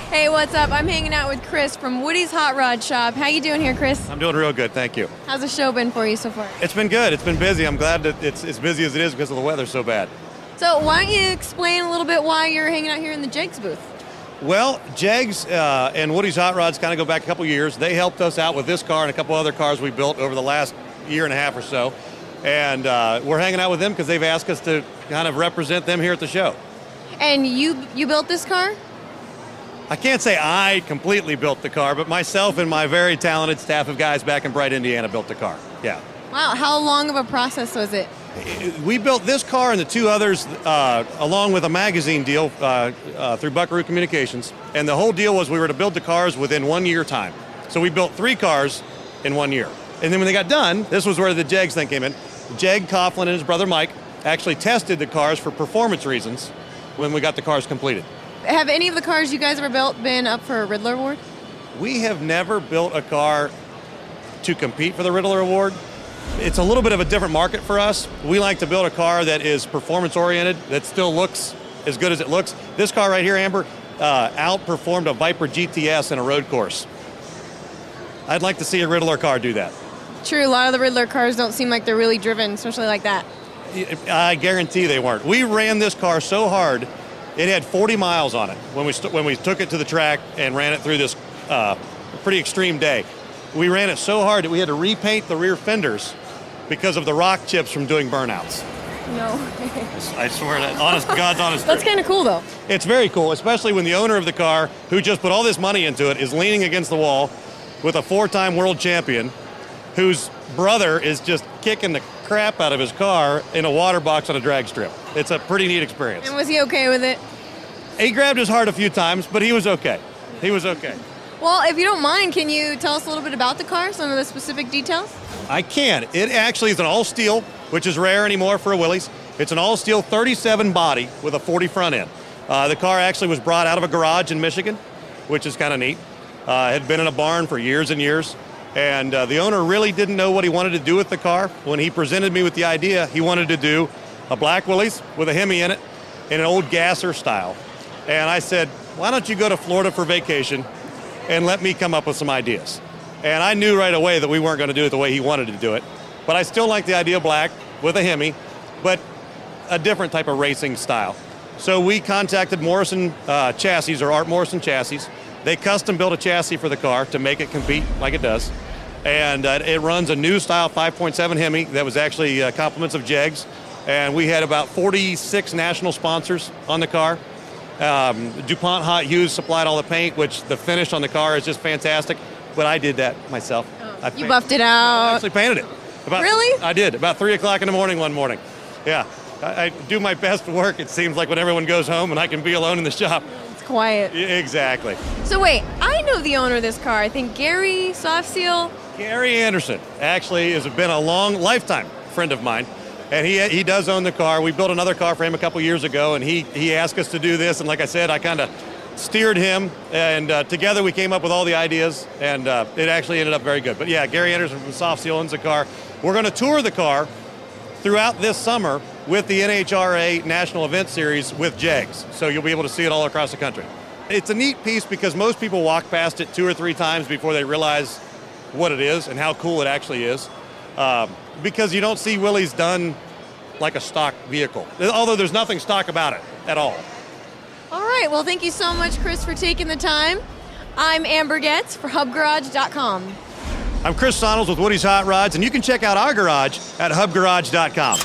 Hey, what's up? I'm hanging out with Chris from Woody's Hot Rod Shop. How you doing here, Chris? I'm doing real good, thank you. How's the show been for you so far? It's been good. It's been busy. I'm glad that it's as busy as it is because of the weather so bad. So why don't you explain a little bit why you're hanging out here in the JEG's booth? Well, JEG's and Woody's Hot Rods kind of go back a couple years. They helped us out with this car and a couple other cars we built over the last year and a half or so. And we're hanging out with them because they've asked us to kind of represent them here at the show. And you built this car? I can't say I completely built the car, but myself and my very talented staff of guys back in Bright, Indiana built the car. Yeah. Wow, how long of a process was it? We built this car and the two others along with a magazine deal through Buckaroo Communications. And the whole deal was we were to build the cars within 1 year time. So we built 3 cars in 1 year. And then when they got done, this was where the JEGs thing came in. JEG Coughlin and his brother Mike actually tested the cars for performance reasons when we got the cars completed. Have any of the cars you guys ever built been up for a Riddler Award? We have never built a car to compete for the Riddler Award. It's a little bit of a different market for us. We like to build a car that is performance oriented, that still looks as good as it looks. This car right here, Amber, outperformed a Viper GTS in a road course. I'd like to see a Riddler car do that. True, a lot of the Riddler cars don't seem like they're really driven, especially like that. I guarantee they weren't. We ran this car so hard, it had 40 miles on it when we took it to the track and ran it through this pretty extreme day. We ran it so hard that we had to repaint the rear fenders because of the rock chips from doing burnouts. No. I swear that, God's honest. That's kind of cool, though. It's very cool, especially when the owner of the car, who just put all this money into it, is leaning against the wall with a 4-time world champion whose brother is just kicking the crap out of his car in a water box on a drag strip. It's a pretty neat experience. And was he okay with it? He grabbed his heart a few times, but he was okay. He was okay. Well, if you don't mind, can you tell us a little bit about the car, some of the specific details? I can. It actually is an all-steel, which is rare anymore for a Willys. It's an all-steel 37 body with a 40 front end. The car actually was brought out of a garage in Michigan, which is kind of neat. Had been in a barn for years and years. And the owner really didn't know what he wanted to do with the car. When he presented me with the idea, he wanted to do a black Willys with a Hemi in it in an old gasser style. And I said, why don't you go to Florida for vacation and let me come up with some ideas? And I knew right away that we weren't going to do it the way he wanted to do it. But I still like the idea of black with a Hemi, but a different type of racing style. So we contacted Morrison Chassis, or Art Morrison Chassis. They custom built a chassis for the car to make it compete like it does. And it runs a new style 5.7 Hemi that was actually compliments of JEGs. And we had about 46 national sponsors on the car. DuPont Hot Hues supplied all the paint, which the finish on the car is just fantastic. But I did that myself. Oh, you buffed it out. I actually painted it. Really? I did, about 3 o'clock in the morning one morning. Yeah, I do my best work, it seems like, when everyone goes home and I can be alone in the shop. It's quiet. Yeah, exactly. So wait, I know the owner of this car. I think Gary Soft Seal. Gary Anderson actually has been a long lifetime friend of mine. And he does own the car. We built another car for him a couple years ago, and he asked us to do this. And like I said, I kind of steered him, and together we came up with all the ideas, and it actually ended up very good. But yeah, Gary Anderson from Soft Seal owns the car. We're going to tour the car throughout this summer with the NHRA National Event Series with JEGs. So you'll be able to see it all across the country. It's a neat piece because most people walk past it 2 or 3 times before they realize what it is and how cool it actually is. Because you don't see Willys done like a stock vehicle, although there's nothing stock about it at all. All right, well, thank you so much, Chris, for taking the time. I'm Amber Getz for hubgarage.com. I'm Chris Sonals with Woody's Hot Rods, and you can check out our garage at hubgarage.com.